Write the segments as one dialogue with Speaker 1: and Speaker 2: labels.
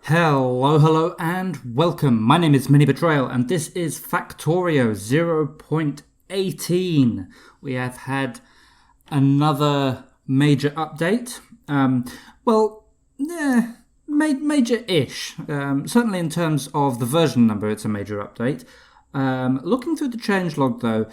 Speaker 1: Hello, and welcome. My name is MiniBetrayal, and this is Factorio 0.18. We have had another major update. Major-ish. Certainly in terms of the version number, it's a major update. Looking through the changelog, though,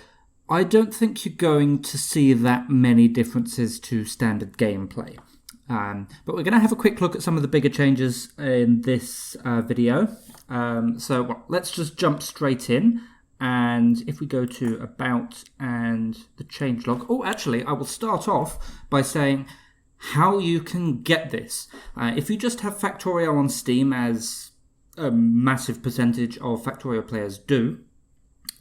Speaker 1: I don't think you're going to see that many differences to standard gameplay. But we're going to have a quick look at some of the bigger changes in this video. Let's just jump straight in. And if we go to About and the changelog... Oh, actually, I will start off by saying how you can get this. If you just have Factorio on Steam, as a massive percentage of Factorio players do,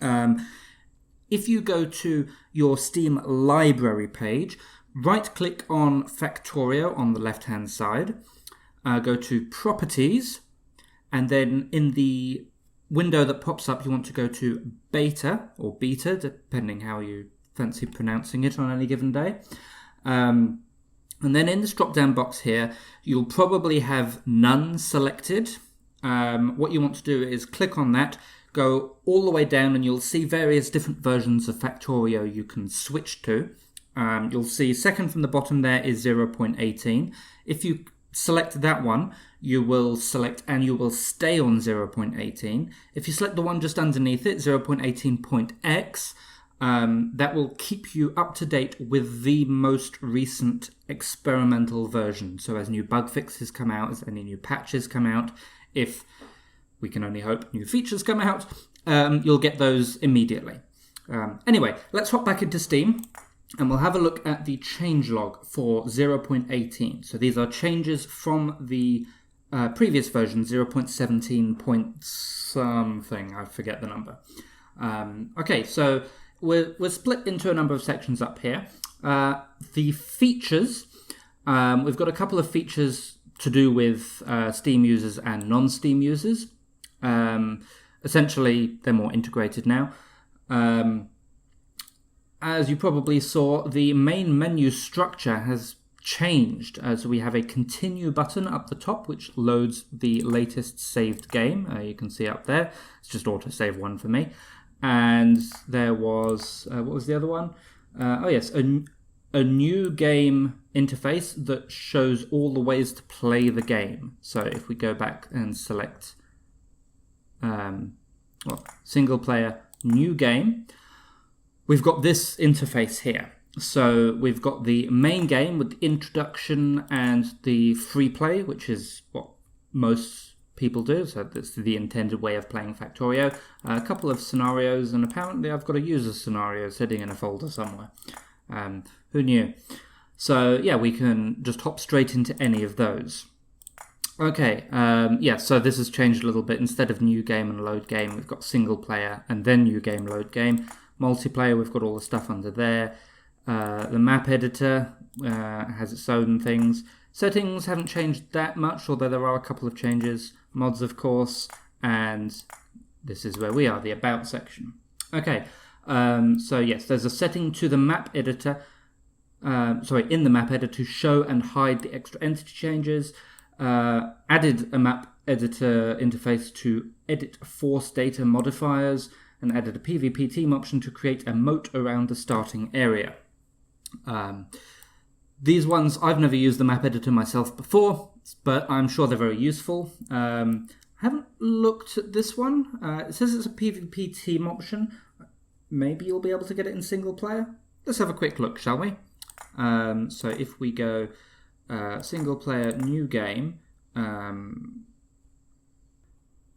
Speaker 1: if you go to your Steam library page, right-click on Factorio on the left-hand side, go to Properties, and then in the window that pops up, you want to go to Beta, or Beta, depending how you fancy pronouncing it on any given day. And then in this drop-down box here, you'll probably have None selected. What you want to do is click on that, go all the way down, and you'll see various different versions of Factorio you can switch to. You'll see second from the bottom there is 0.18. If you select that one, you will select and you will stay on 0.18. If you select the one just underneath it, 0.18.x, that will keep you up to date with the most recent experimental version. So as new bug fixes come out, as any new patches come out, if we can only hope new features come out, you'll get those immediately. Anyway, let's hop back into Steam. And we'll have a look at the changelog for 0.18. So these are changes from the previous version, 0.17 point something. I forget the number. Okay, so we're split into a number of sections up here. The features, we've got a couple of features to do with Steam users and non-Steam users. Essentially, they're more integrated now. As you probably saw, the main menu structure has changed. So we have a continue button up the top, which loads the latest saved game. You can see up there. It's just autosave one for me. And there was, what was the other one? A new game interface that shows all the ways to play the game. So if we go back and select single player, new game, we've got this interface here. So we've got the main game with the introduction and the free play, which is what most people do. So that's the intended way of playing Factorio. A couple of scenarios, and apparently I've got a user scenario sitting in a folder somewhere. Who knew? So yeah, we can just hop straight into any of those. Okay, so this has changed a little bit. Instead of new game and load game, we've got single player and then new game, load game. Multiplayer, we've got all the stuff under there. The map editor has its own things. Settings haven't changed that much, although there are a couple of changes. Mods, of course, and this is where we are, the About section. Okay, so yes, there's a setting to the map editor, in the map editor to show and hide the extra entity changes. Added a map editor interface to edit force data modifiers, and added a PvP team option to create a moat around the starting area. These ones, I've never used the map editor myself before, but I'm sure they're very useful. I haven't looked at this one. It says it's a PvP team option. Maybe you'll be able to get it in single player. Let's have a quick look, shall we? So if we go single player, new game,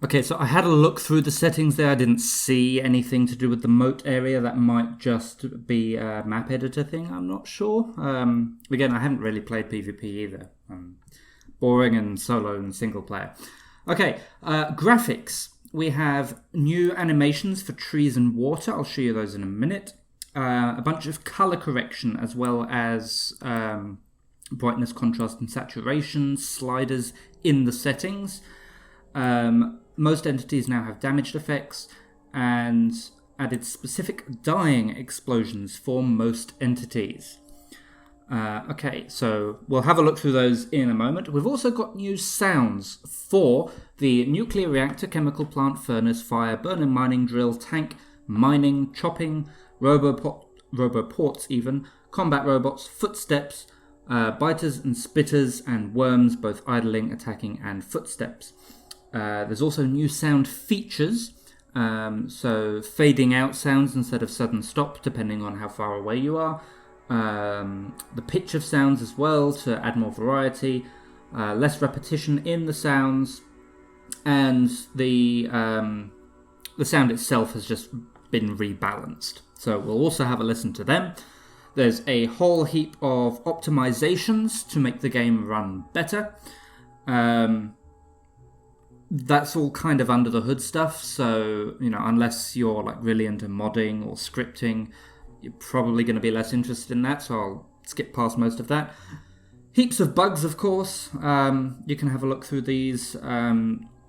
Speaker 1: okay, so I had a look through the settings there. I didn't see anything to do with the moat area. That might just be a map editor thing. I'm not sure. Again, I haven't really played PvP either. Boring and solo and single player. Okay, graphics. We have new animations for trees and water. I'll show you those in a minute. A bunch of color correction as well as brightness, contrast, and saturation sliders in the settings. Most entities now have damaged effects and added specific dying explosions for most entities. Okay, so we'll have a look through those in a moment. We've also got new sounds for the nuclear reactor, chemical plant, furnace, fire, burning mining drill, tank, mining, chopping, roboports even, combat robots, footsteps, biters and spitters, and worms, both idling, attacking, and footsteps. There's also new sound features, so fading out sounds instead of sudden stop, depending on how far away you are. The pitch of sounds as well to add more variety, less repetition in the sounds, and the sound itself has just been rebalanced. So we'll also have a listen to them. There's a whole heap of optimizations to make the game run better. That's all kind of under the hood stuff, so unless you're like really into modding or scripting, you're probably going to be less interested in that, so I'll skip past most of that. Heaps of bugs, of course. You can have a look through these.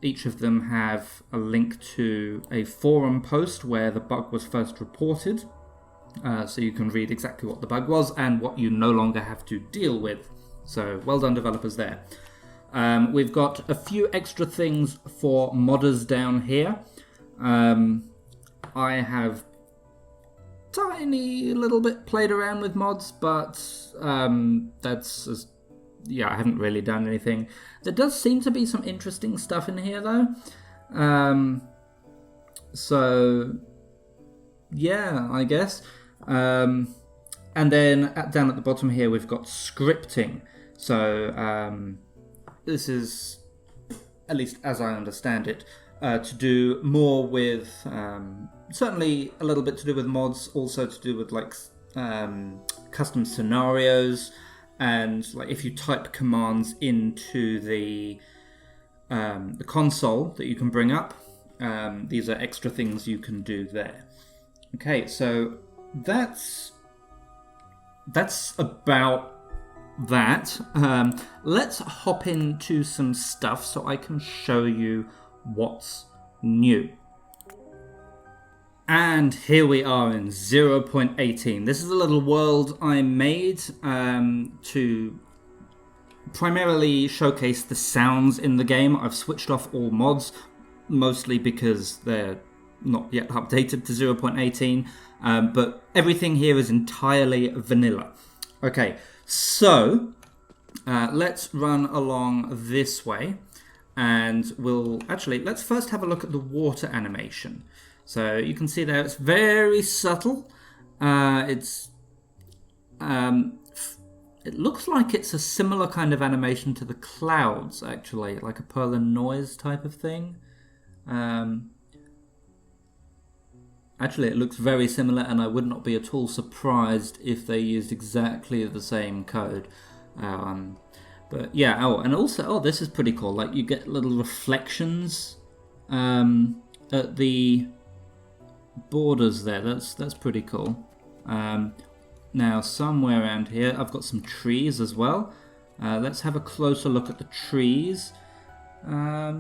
Speaker 1: Each of them have a link to a forum post where the bug was first reported, so you can read exactly what the bug was and what you no longer have to deal with. So well done, developers, there. We've got a few extra things for modders down here. I have tiny little bit played around with mods, but I haven't really done anything. There does seem to be some interesting stuff in here, though. So yeah, I guess. And then down at the bottom here, we've got scripting. So this is, at least as I understand it, to do more with, certainly a little bit to do with mods, also to do with like custom scenarios, and like if you type commands into the console that you can bring up, these are extra things you can do there. Okay, so that's about that. Let's hop into some stuff so I can show you what's new. And here we are in 0.18. This is a little world I made to primarily showcase the sounds in the game. I've switched off all mods, mostly because they're not yet updated to 0.18, but everything here is entirely vanilla. Okay, so let's run along this way, and let's first have a look at the water animation. So you can see there it's very subtle. It looks like it's a similar kind of animation to the clouds, actually, like a Perlin noise type of thing. Actually, it looks very similar, and I would not be at all surprised if they used exactly the same code. But yeah, and also, this is pretty cool. Like, you get little reflections at the borders there. That's pretty cool. Now, somewhere around here, I've got some trees as well. Let's have a closer look at the trees. Yeah,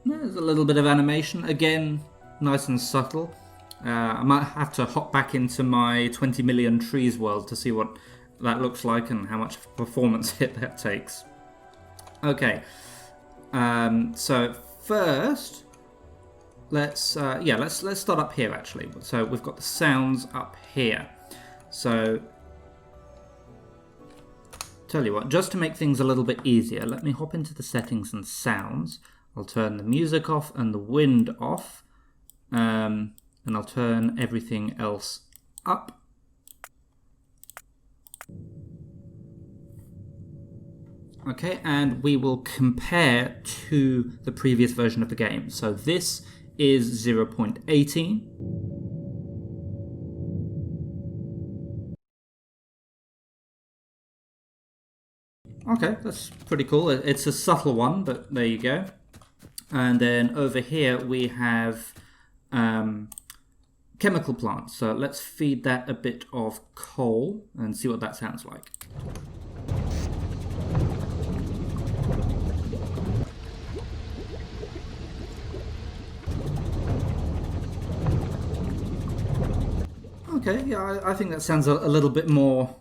Speaker 1: there's a little bit of animation. Again, nice and subtle. I might have to hop back into my 20 million trees world to see what that looks like and how much performance hit that takes. Okay, so first, let's start up here actually. So we've got the sounds up here. So tell you what, just to make things a little bit easier, let me hop into the settings and sounds. I'll turn the music off and the wind off, and I'll turn everything else up. Okay, and we will compare to the previous version of the game. So this is 0.18. Okay, that's pretty cool. It's a subtle one, but there you go. And then over here we have chemical plants. So let's feed that a bit of coal and see what that sounds like. Okay, yeah, I think that sounds a little bit more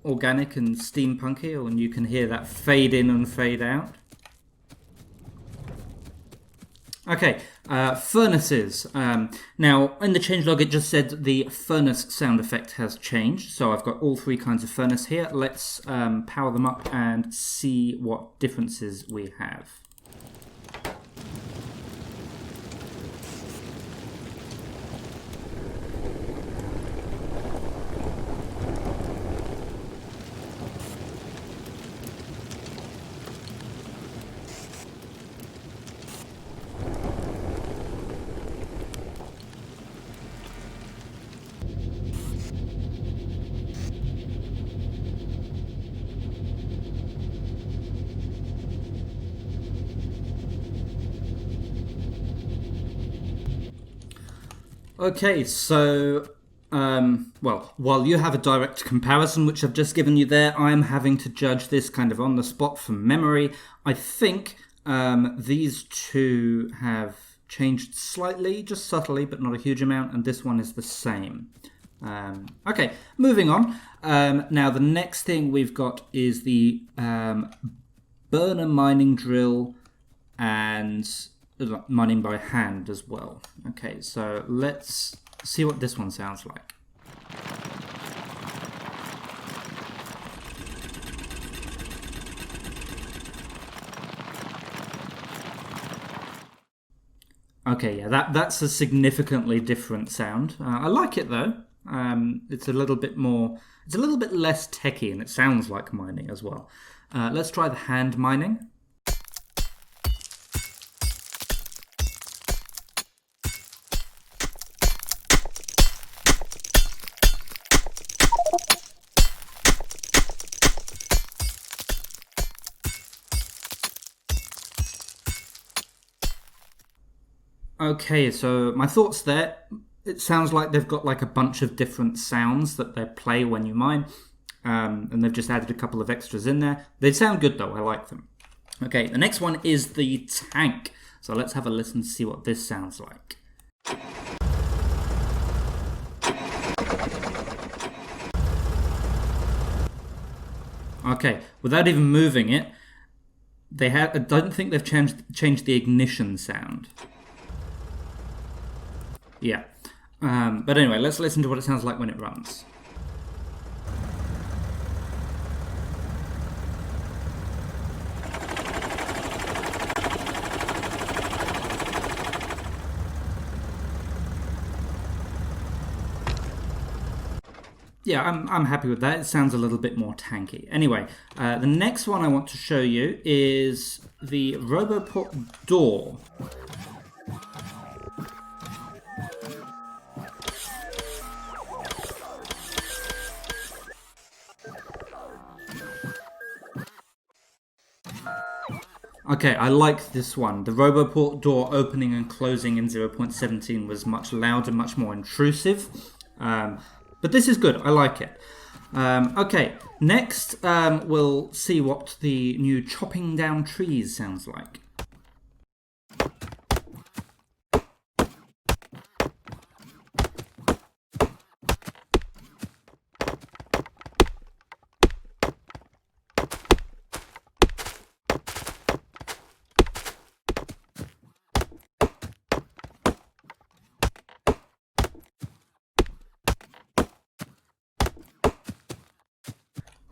Speaker 1: organic and steampunky, and you can hear that fade in and fade out. Okay, furnaces. Now, in the changelog, it just said the furnace sound effect has changed. So I've got all three kinds of furnace here. Let's power them up and see what differences we have. Okay, so, well, while you have a direct comparison, which I've just given you there, I'm having to judge this kind of on the spot from memory. I think these two have changed slightly, just subtly, but not a huge amount, and this one is the same. Okay, moving on. Now, the next thing we've got is the burner mining drill and mining by hand as well. Okay, so let's see what this one sounds like. Okay, yeah, that's a significantly different sound. I like it though. It's a little bit less techy, and it sounds like mining as well. Let's try the hand mining. Okay, so my thoughts there. It sounds like they've got like a bunch of different sounds that they play when you mine, and they've just added a couple of extras in there. They sound good though, I like them. Okay, the next one is the tank. So let's have a listen to see what this sounds like. Okay, without even moving it, I don't think they've changed the ignition sound. Yeah. But anyway, let's listen to what it sounds like when it runs. Yeah, I'm happy with that. It sounds a little bit more tanky. Anyway, the next one I want to show you is the Roboport door. Okay, I like this one. The Roboport door opening and closing in 0.17 was much louder, much more intrusive. But this is good. I like it. Okay, next we'll see what the new chopping down trees sounds like.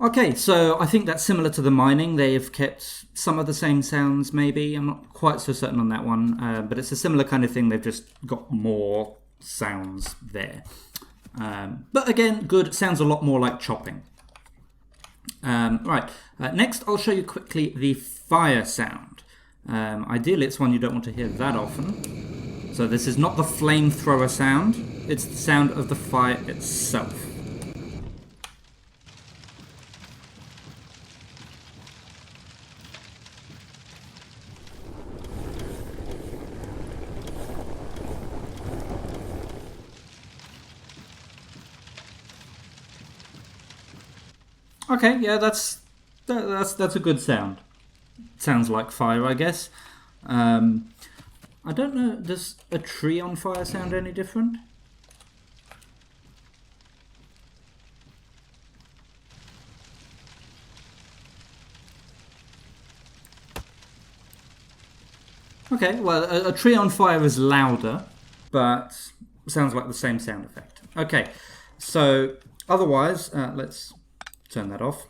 Speaker 1: Okay, so I think that's similar to the mining. They've kept some of the same sounds, maybe. I'm not quite so certain on that one, but it's a similar kind of thing. They've just got more sounds there. But again, good. Sounds a lot more like chopping. Right, next I'll show you quickly the fire sound. Ideally, it's one you don't want to hear that often. So this is not the flamethrower sound. It's the sound of the fire itself. Okay, yeah, that's a good sound. Sounds like fire, I guess. I don't know. Does a tree on fire sound any different? Okay, well, a tree on fire is louder, but sounds like the same sound effect. Okay, so otherwise, let's turn that off.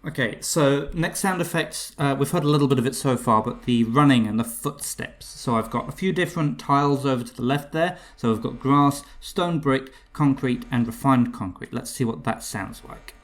Speaker 1: Okay, so next sound effect, we've heard a little bit of it so far, but the running and the footsteps. So I've got a few different tiles over to the left there. So we've got grass, stone brick, concrete, and refined concrete. Let's see what that sounds like.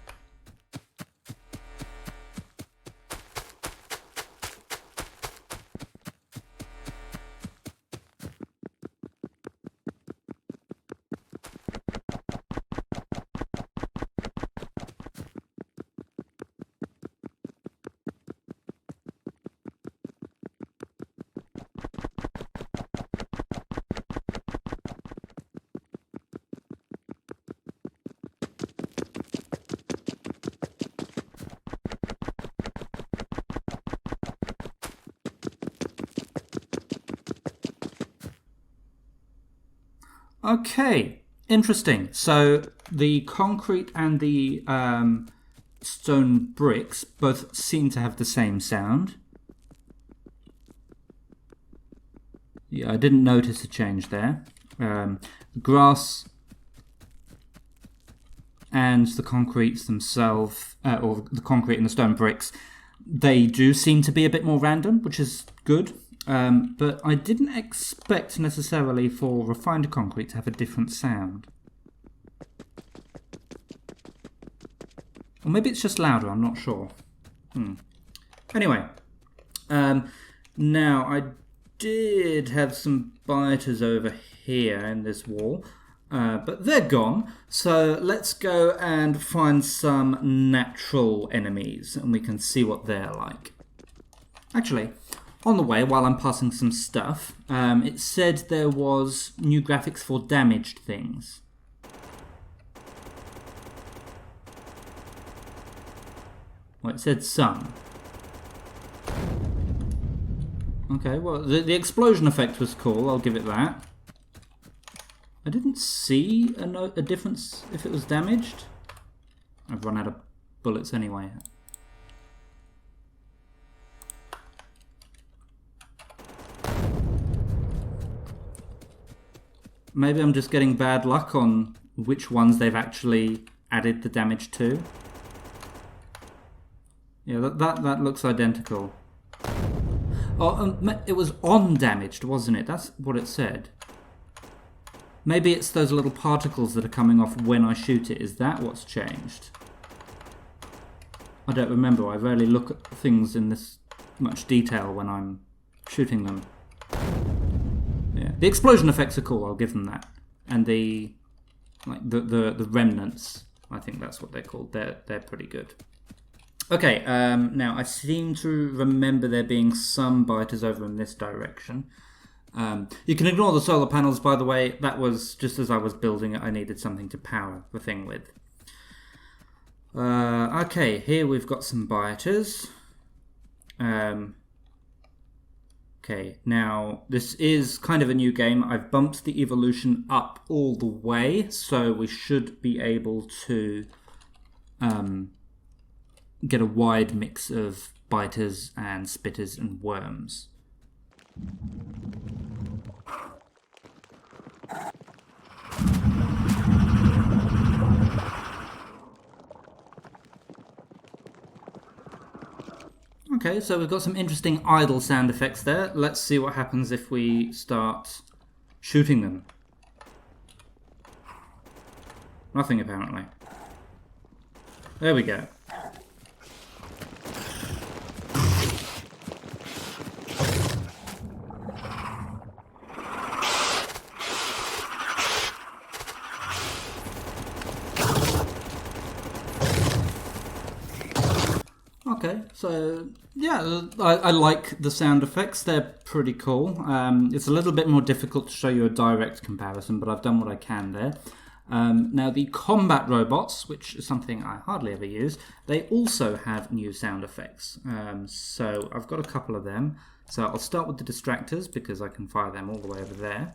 Speaker 1: Okay, interesting. So the concrete and the stone bricks both seem to have the same sound. Yeah, I didn't notice a change there. Grass and the concretes themselves, or the concrete and the stone bricks, they do seem to be a bit more random, which is good. But I didn't expect necessarily for refined concrete to have a different sound. Or maybe it's just louder, I'm not sure. Anyway, now I did have some biters over here in this wall, but they're gone. So let's go and find some natural enemies and we can see what they're like. Actually, on the way, while I'm passing some stuff, it said there was new graphics for damaged things. Well, it said some. Okay, well, the explosion effect was cool, I'll give it that. I didn't see a difference if it was damaged. I've run out of bullets anyway. Maybe I'm just getting bad luck on which ones they've actually added the damage to. Yeah, that looks identical. Oh, it was on damaged, wasn't it? That's what it said. Maybe it's those little particles that are coming off when I shoot it. Is that what's changed? I don't remember. I rarely look at things in this much detail when I'm shooting them. Yeah, the explosion effects are cool. I'll give them that. And the remnants, I think that's what they're called. They're pretty good. Okay, now I seem to remember there being some biters over in this direction. You can ignore the solar panels, by the way. That was just as I was building it. I needed something to power the thing with. Okay, here we've got some biters. Okay, now this is kind of a new game. I've bumped the evolution up all the way, so we should be able to get a wide mix of biters and spitters and worms. Okay, so we've got some interesting idle sound effects there. Let's see what happens if we start shooting them. Nothing, apparently. There we go. Okay, so yeah, I like the sound effects. They're pretty cool. It's a little bit more difficult to show you a direct comparison, but I've done what I can there. Now the combat robots, which is something I hardly ever use, they also have new sound effects. So I've got a couple of them. So I'll start with the distractors because I can fire them all the way over there.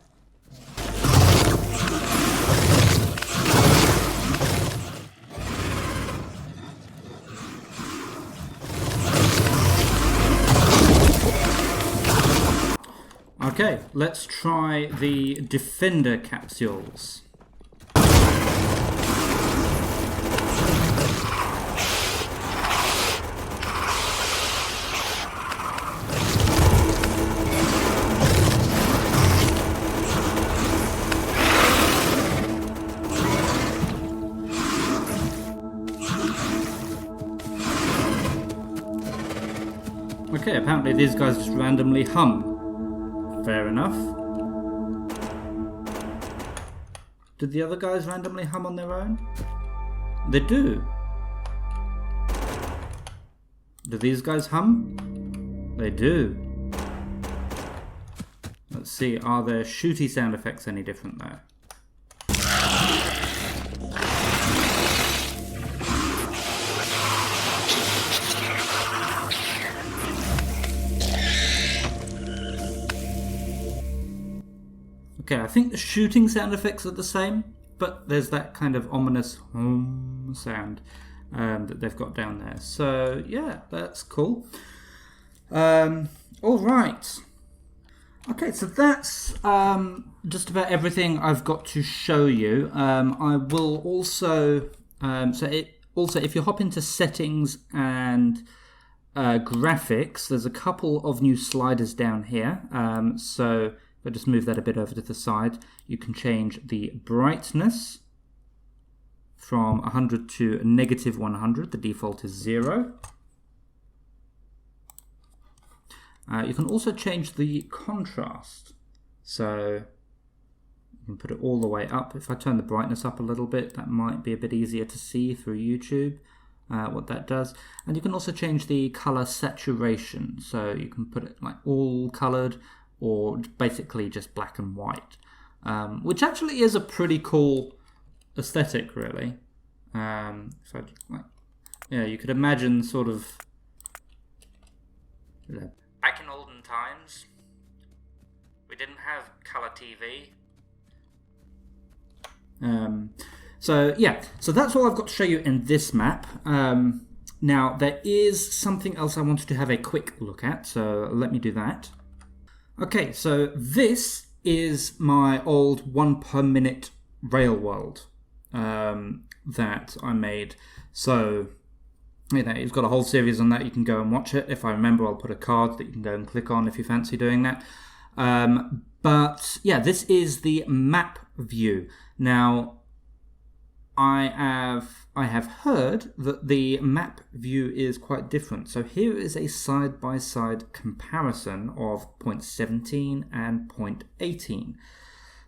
Speaker 1: Okay, let's try the Defender capsules. Okay, apparently these guys just randomly hum. Fair enough. Did the other guys randomly hum on their own? They do. Do these guys hum? They do. Let's see, are their shooty sound effects any different though? Okay, I think the shooting sound effects are the same, but there's that kind of ominous hum sound that they've got down there. So, yeah, that's cool. All right. Okay, so that's just about everything I've got to show you. I will also... if you hop into settings and graphics, there's a couple of new sliders down here. So... If I just move that a bit over to the side, you can change the brightness from 100 to -100. The default is 0. You can also change the contrast. So you can put it all the way up. If I turn the brightness up a little bit, that might be a bit easier to see through YouTube. What that does. And you can also change the color saturation. So you can put it like all colored, or basically just black and white, which actually is a pretty cool aesthetic, really. If I like, yeah, you could imagine sort of back in olden times, we didn't have color TV. So yeah, so that's all I've got to show you in this map. Now there is something else I wanted to have a quick look at, so let me do that. Okay, so this is my old 1 per minute rail world that I made. So, you know, it's got a whole series on that. You can go and watch it. If I remember, I'll put a card that you can go and click on if you fancy doing that. But yeah, this is the map view. Now, I have heard that the map view is quite different. So here is a side-by-side comparison of point 17 and point 18.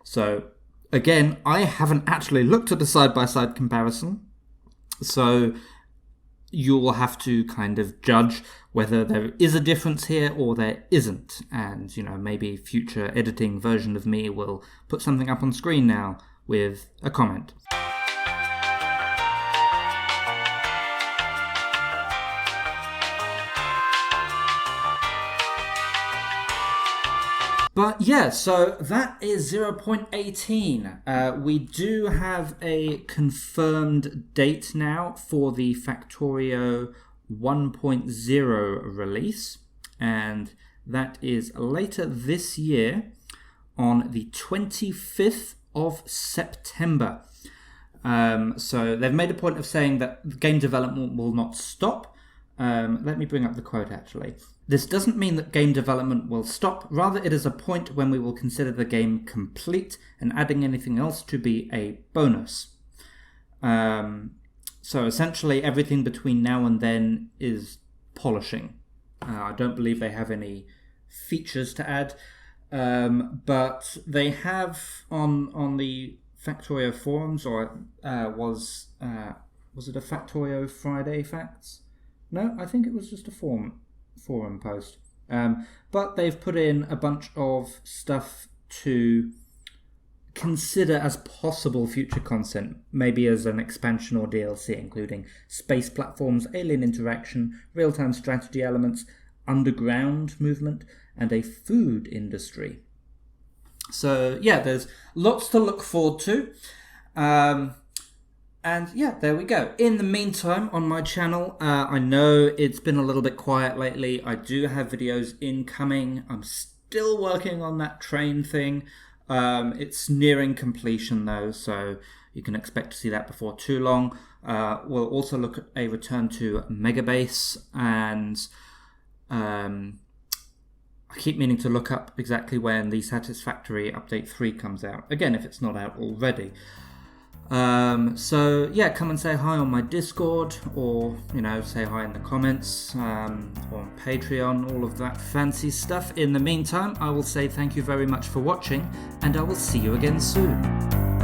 Speaker 1: So again, I haven't actually looked at the side-by-side comparison. So you'll have to kind of judge whether there is a difference here or there isn't. And, you know, maybe future editing version of me will put something up on screen now with a comment. But yeah, so that is 0.18. We do have a confirmed date now for the Factorio 1.0 release, and that is later this year on the 25th of September. So they've made a point of saying that game development will not stop. Let me bring up the quote actually. This doesn't mean that game development will stop, rather it is a point when we will consider the game complete and adding anything else to be a bonus. So essentially everything between now and then is polishing. I don't believe they have any features to add, but they have on the Factorio forums, or was it a Factorio Friday Facts? No, I think it was just a forum post. But they've put in a bunch of stuff to consider as possible future content, maybe as an expansion or DLC, including space platforms, alien interaction, real-time strategy elements, underground movement, and a food industry. So yeah, there's lots to look forward to. And yeah, there we go. In the meantime, on my channel, I know it's been a little bit quiet lately. I do have videos incoming. I'm still working on that train thing. It's nearing completion though, so you can expect to see that before too long. We'll also look at a return to Megabase, and I keep meaning to look up exactly when the Satisfactory Update 3 comes out. Again, if it's not out already. So yeah, come and say hi on my Discord, or say hi in the comments, or on Patreon, all of that fancy stuff. In the meantime, I will say thank you very much for watching, and I will see you again soon.